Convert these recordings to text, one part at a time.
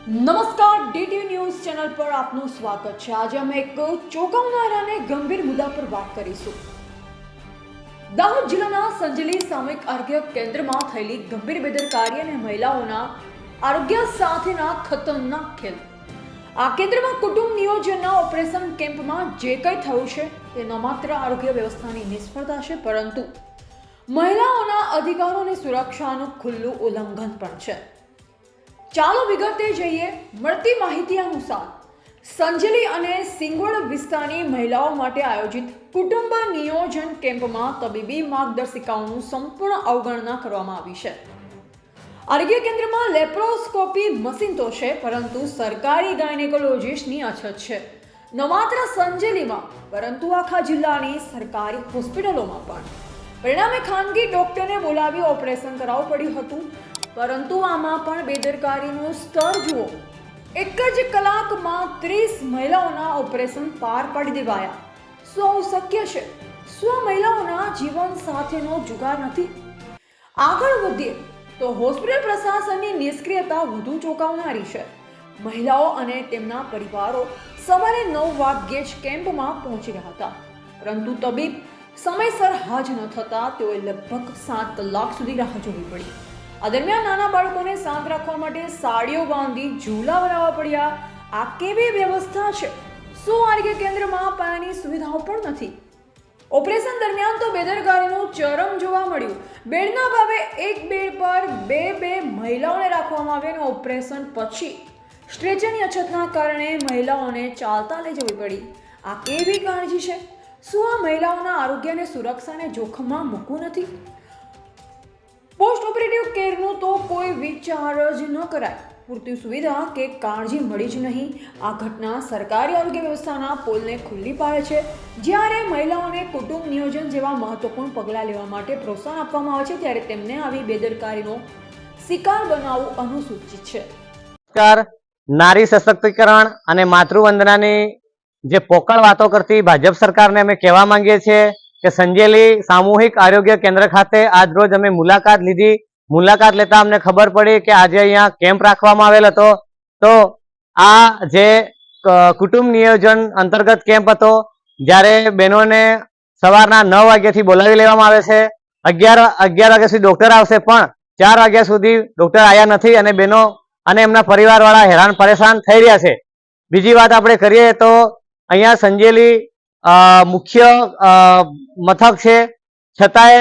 નમસ્કાર, DTV news channel પર આપનું સ્વાગત છે। આજે અમે એક ચોંકાવનારા અને ગંભીર મુદ્દા પર વાત કરીશું। દાહોદ જિલ્લાના સંજેલી સામૂહિક આરોગ્ય કેન્દ્રમાં થયેલી ગંભીર બેદરકારી અને મહિલાઓના આરોગ્ય સાથેના ખતરનાક ખેલ। આ કેન્દ્રમાં કુટુંબ નિયોજનના ઓપરેશન કેમ્પમાં જે કંઈ થયું છે તે ન માત્ર આરોગ્ય વ્યવસ્થાની નિષ્ફળતા છે, પરંતુ મહિલાઓના અધિકારો અને સુરક્ષાનું ખુલ્લું ઉલ્લંઘન પણ છે। ચાલો વિગતે જઈએ। મળતી માહિતી અનુસાર સંજેલી અને સિંગવડ વિસ્તારની મહિલાઓ માટે આયોજિત કુટુંબ નિયોજન કેમ્પમાં તબીબી માર્ગદર્શિકાઓનું સંપૂર્ણ અવગણના કરવામાં આવી છે। આરોગ્ય કેન્દ્રમાં લેપ્રોસ્કોપી મશીન તો છે, પરંતુ સરકારી ગાયનેકોલોજીસ્ટની અછત છે। ન માત્ર સંજેલીમાં, પરંતુ આખા જિલ્લાની સરકારી હોસ્પિટલોમાં પણ। પરિણામે ખાનગી ડોક્ટરને બોલાવી ઓપરેશન કરાવવું પડ્યું હતું, પરંતુ આમાં પણ બેદરકારીનું સ્તર જુઓ। એક જ કલાકમાં 30 મહિલાઓના ઓપરેશન પાર પાડી દેવાયા। શું આવું શક્ય છે? શું આ મહિલાઓના જીવન સાથેનો જુગાર નથી? આગળ વધીએ તો હોસ્પિટલ પ્રશાસનની નિષ્ક્રિયતા વધુ ચોંકાવનારી છે। મહિલાઓ અને તેમના પરિવારો સવારે 9 વાગ્યે જ કેમ્પમાં પહોંચી રહ્યા હતા, પરંતુ તબીબ સમયસર હાજર ન થતા તેઓએ લગભગ 7 કલાક સુધી રાહ જોવી પડી। આ દરમિયાન નાના બાળકોને શાંત રાખવા માટે સાડીઓ બાંધી ઝૂલા બનાવવા પડ્યા। આ કેવી વ્યવસ્થા છે? શું આરોગ્ય કેન્દ્રમાં પાયાની સુવિધાઓ પણ નથી? ઓપરેશન દરમિયાન તો બેદરકારીનું ચરમ જોવા મળ્યું। બેડના ભાવે એક બેડ પર બે મહિલાઓને રાખવામાં આવી અને ઓપરેશન પછી સ્ટ્રેચરની અછતના કારણે મહિલાઓને ચાલતા લઈ જવી પડી। આ કેવી કાળજી છે? શું આ મહિલાઓના આરોગ્ય અને સુરક્ષાને જોખમમાં મૂકવું નથી? પોસ્ટ ઓપરેટિવ કેરનું તો કોઈ વિચાર જ ન કરાય। પૂરતી સુવિધા કે કાળજી મળી જ નહીં। આ ઘટના સરકારી આરોગ્ય વ્યવસ્થાના પોલને ખુલ્લી પાડે છે। જ્યારે મહિલાઓને કુટુંબ નિયોજન જેવા મહત્વપૂર્ણ પગલાં લેવા માટે પ્રોત્સાહન આપવામાં આવે છે, ત્યારે તેમને આવી બેદરકારીનો શિકાર બનાવવું અનુસૂચિત છે। નારી સશક્તિકરણ અને માતૃવંદનાની જે પોકળ વાતો કરતી ભાજપ સરકારને અમે કહેવા માંગીએ છીએ કે સંજેલી સામૂહિક આરોગ્ય કેન્દ્ર ખાતે આજ રોજ અમે મુલાકાત લીધી। મુલાકાત લેતા અમને ખબર પડી કે આજે અહીંયા કેમ્પ રાખવામાં આવેલ હતો। તો આ જે કુટુંબ નિયોજન અંતર્ગત કેમ્પ હતો, જ્યારે બહેનોને સવારના 9 વાગ્યાથી બોલાવી લેવામાં આવે છે। 11 વાગ્યા સુધી ડોક્ટર આવશે, પણ 4 વાગ્યા સુધી ડોક્ટર આવ્યા નથી અને બહેનો અને એમના પરિવારવાળા હેરાન પરેશાન થઈ રહ્યા છે। બીજી વાત આપણે કરીએ તો અહીંયા સંજેલી મુખ્ય મથક છે, છતાંય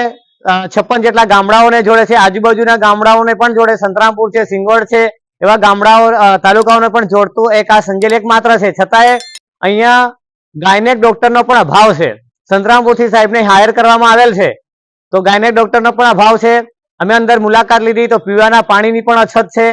56 જેટલા ગામડાઓને જોડે છે। આજુબાજુના ગામડાઓને પણ જોડે, સંતરામપુર છે, સિંગવડ છે, એવા ગામડાઓ તાલુકાઓને પણ જોડતું એક આ સંજેલી એક માત્ર છે। છતાંય અહીંયા ગાયનેક ડોક્ટરનો પણ અભાવ છે। સંતરામપુરથી સાહેબને હાયર કરવામાં આવેલ છે, તો ગાયનેક ડોક્ટરનો પણ અભાવ છે। અમે અંદર મુલાકાત લીધી તો પીવાના પાણીની પણ અછત છે।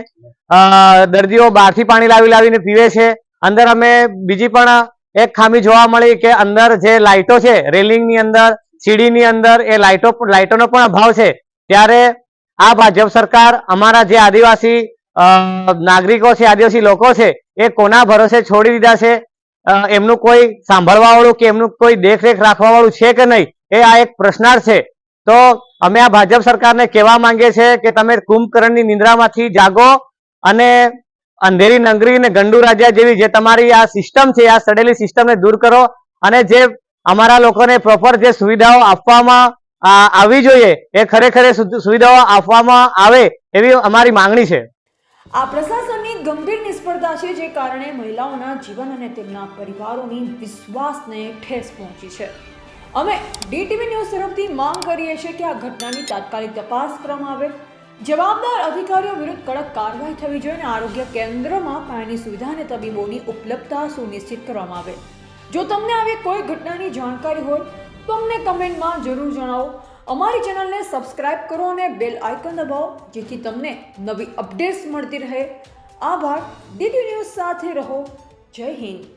દર્દીઓ બહારથી પાણી લાવીને પીવે છે। અંદર અમે બીજી પણ એક ખામી જોવા મળી કે અંદર જે લાઇટો છે, રેલિંગની અંદર, સીડીની અંદર, એ લાઇટોનો પણ અભાવ છે। ત્યારે આ ભાજપ સરકાર અમારા જે આદિવાસી નાગરિકો છે, આદિવાસી લોકો છે, એ કોના ભરોસે છોડી દીધા છે? એમનું કોઈ સાંભળવા વાળું કે એમનું કોઈ દેખરેખ રાખવા વાળું છે કે નહીં, એ આ એક પ્રશ્નાર્થ છે। તો અમે આ ભાજપ સરકારને કહેવા માંગીએ છીએ કે તમે કુંભકર્ણની નિંદ્રામાંથી જાગો અને અંધેરી નગરી અને ગંડુ રાજા જેવી જે તમારી આ સિસ્ટમ છે, આ સડેલી સિસ્ટમને દૂર કરો અને જે અમારા લોકોને પ્રોપર જે સુવિધાઓ આપવામાં આવવી જોઈએ એ ખરેખર સુવિધાઓ આપવામાં આવે એવી અમારી માંગણી છે। આ પ્રશાસનની ગંભીર નિષ્ફળતા છે, જે કારણે મહિલાઓના જીવન અને તેમના પરિવારોની વિશ્વાસને ઠેસ પહોંચી છે। અમે ડીટીવી ન્યૂઝ તરફથી માંગ કરીએ છીએ કે આ ઘટનાની તાત્કાલિક તપાસ કરવામાં આવે, જવાબદાર અધિકારીઓ વિરુદ્ધ કડક કાર્યવાહી થવી જોઈએ અને આરોગ્ય કેન્દ્રમાં પાયાની સુવિધા અને તબીબોની ઉપલબ્ધતા સુનિશ્ચિત કરવામાં આવે। જો તમને આવી કોઈ ઘટનાની જાણકારી હોય તો અમને કમેન્ટમાં જરૂર જણાવો। અમારી ચેનલને સબસ્ક્રાઇબ કરો અને બેલ આઇકન દબાવો, જેથી તમને નવી અપડેટ્સ મળતી રહે। આભાર। ડીટીવી ન્યૂઝ સાથે રહો। જય હિન્દ।